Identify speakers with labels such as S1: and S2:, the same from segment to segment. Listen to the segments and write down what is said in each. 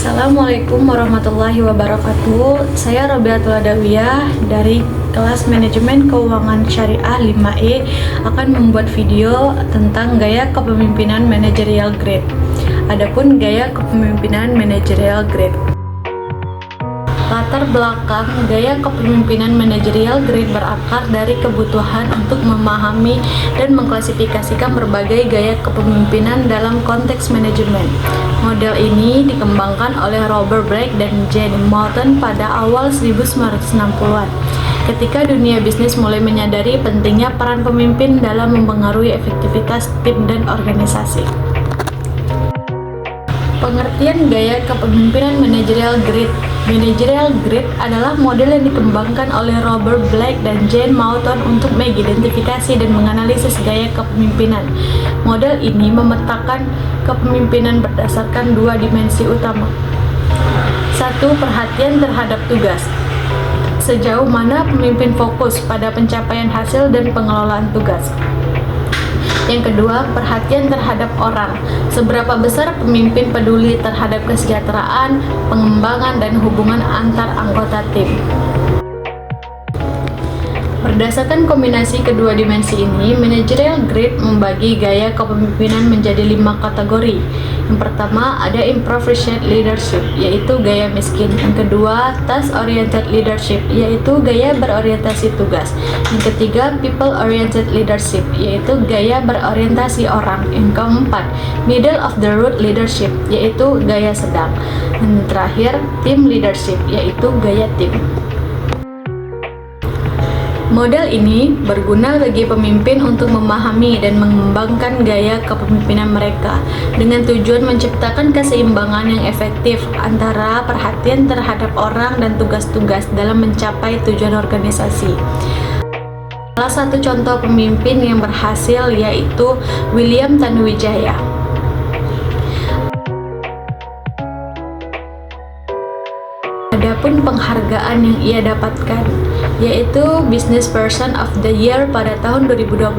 S1: Assalamualaikum warahmatullahi wabarakatuh. Saya Robiatul Adawiyah dari kelas Manajemen Keuangan Syariah 5E akan membuat video tentang gaya kepemimpinan managerial grade. Adapun gaya kepemimpinan managerial grade. Latar belakang gaya kepemimpinan managerial grade berakar dari kebutuhan untuk memahami dan mengklasifikasikan berbagai gaya kepemimpinan dalam konteks manajemen. Model ini dikembangkan oleh Robert Blake dan Jane Moulton pada awal 1960-an. Ketika dunia bisnis mulai menyadari pentingnya peran pemimpin dalam mempengaruhi efektivitas tim dan organisasi. Pengertian gaya kepemimpinan managerial grade. Managerial grade adalah model yang dikembangkan oleh Robert Blake dan Jane Moulton untuk mengidentifikasi dan menganalisis gaya kepemimpinan. Model ini memetakan kepemimpinan berdasarkan dua dimensi utama. 1. Perhatian terhadap tugas. Sejauh mana pemimpin fokus pada pencapaian hasil dan pengelolaan tugas. Yang kedua, perhatian terhadap orang. Seberapa besar pemimpin peduli terhadap kesejahteraan, pengembangan, dan hubungan antar anggota tim. Berdasarkan kombinasi kedua dimensi ini, managerial grade membagi gaya kepemimpinan menjadi 5 kategori. Yang pertama, ada improvised leadership, yaitu gaya miskin. Yang kedua, task-oriented leadership, yaitu gaya berorientasi tugas. Yang ketiga, people-oriented leadership, yaitu gaya berorientasi orang. Yang keempat, middle of the road leadership, yaitu gaya sedang. Dan terakhir, team leadership, yaitu gaya tim. Model ini berguna bagi pemimpin untuk memahami dan mengembangkan gaya kepemimpinan mereka dengan tujuan menciptakan keseimbangan yang efektif antara perhatian terhadap orang dan tugas-tugas dalam mencapai tujuan organisasi. Salah satu contoh pemimpin yang berhasil yaitu William Tanuwijaya. Adapun penghargaan yang ia dapatkan yaitu Business Person of the Year pada tahun 2021,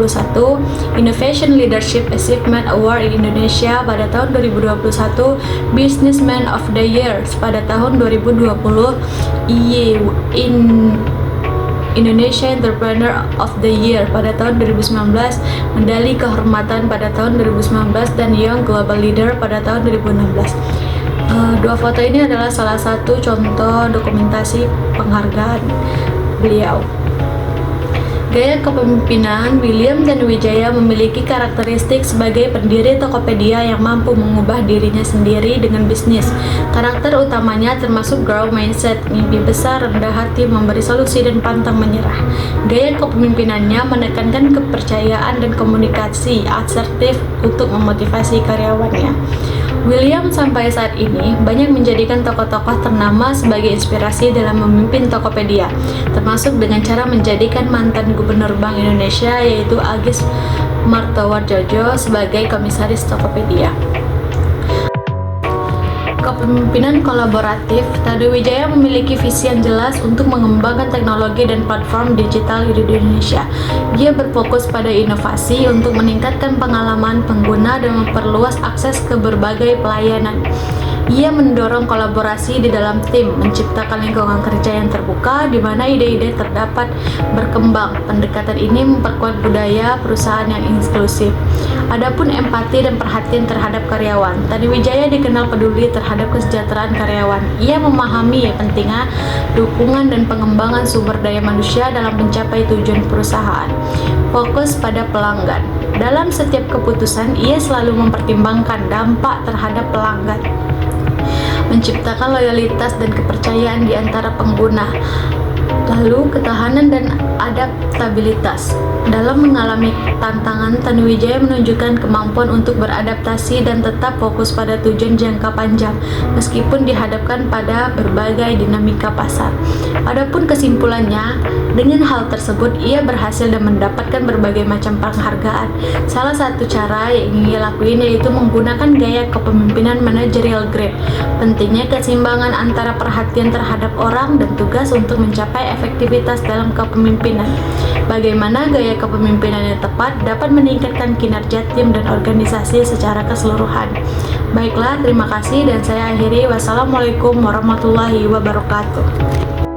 S1: Innovation Leadership Achievement Award in Indonesia pada tahun 2021, Businessman of the Year pada tahun 2020, Indonesia Entrepreneur of the Year pada tahun 2019, Medali Kehormatan pada tahun 2019, dan Young Global Leader pada tahun 2016. Dua foto ini adalah salah satu contoh dokumentasi penghargaan beliau. Gaya kepemimpinan William Tanuwijaya memiliki karakteristik sebagai pendiri Tokopedia yang mampu mengubah dirinya sendiri dengan bisnis. Karakter utamanya termasuk growth mindset, mimpi besar, rendah hati, memberi solusi, dan pantang menyerah. Gaya kepemimpinannya menekankan kepercayaan dan komunikasi asertif untuk memotivasi karyawannya. William sampai saat ini banyak menjadikan tokoh-tokoh ternama sebagai inspirasi dalam memimpin Tokopedia, termasuk dengan cara menjadikan mantan Gubernur Bank Indonesia yaitu Agis Martowardojo sebagai komisaris Tokopedia. Kepemimpinan kolaboratif. Tanuwijaya memiliki visi yang jelas untuk mengembangkan teknologi dan platform digital di Indonesia. Dia berfokus pada inovasi untuk meningkatkan pengalaman pengguna dan memperluas akses ke berbagai pelayanan. Ia mendorong kolaborasi di dalam tim, menciptakan lingkungan kerja yang terbuka di mana ide-ide terdapat berkembang. Pendekatan ini memperkuat budaya perusahaan yang inklusif. Adapun empati dan perhatian terhadap karyawan. Tanuwijaya dikenal peduli terhadap kesejahteraan karyawan. Ia memahami pentingnya dukungan dan pengembangan sumber daya manusia dalam mencapai tujuan perusahaan. Fokus pada pelanggan. Dalam setiap keputusan, ia selalu mempertimbangkan dampak terhadap pelanggan, menciptakan loyalitas dan kepercayaan di antara pengguna. Lalu ketahanan dan adaptabilitas. Dalam mengalami tantangan, Tanuwijaya menunjukkan kemampuan untuk beradaptasi dan tetap fokus pada tujuan jangka panjang meskipun dihadapkan pada berbagai dinamika pasar. Adapun kesimpulannya, Dengan hal tersebut, ia berhasil dan mendapatkan berbagai macam penghargaan. Salah satu cara yang ingin ia lakuin yaitu menggunakan gaya kepemimpinan managerial grade. Pentingnya keseimbangan antara perhatian terhadap orang dan tugas untuk mencapai efektivitas dalam kepemimpinan. Bagaimana gaya kepemimpinan yang tepat dapat meningkatkan kinerja tim dan organisasi secara keseluruhan. Baiklah, terima kasih dan saya akhiri. Wassalamualaikum warahmatullahi wabarakatuh.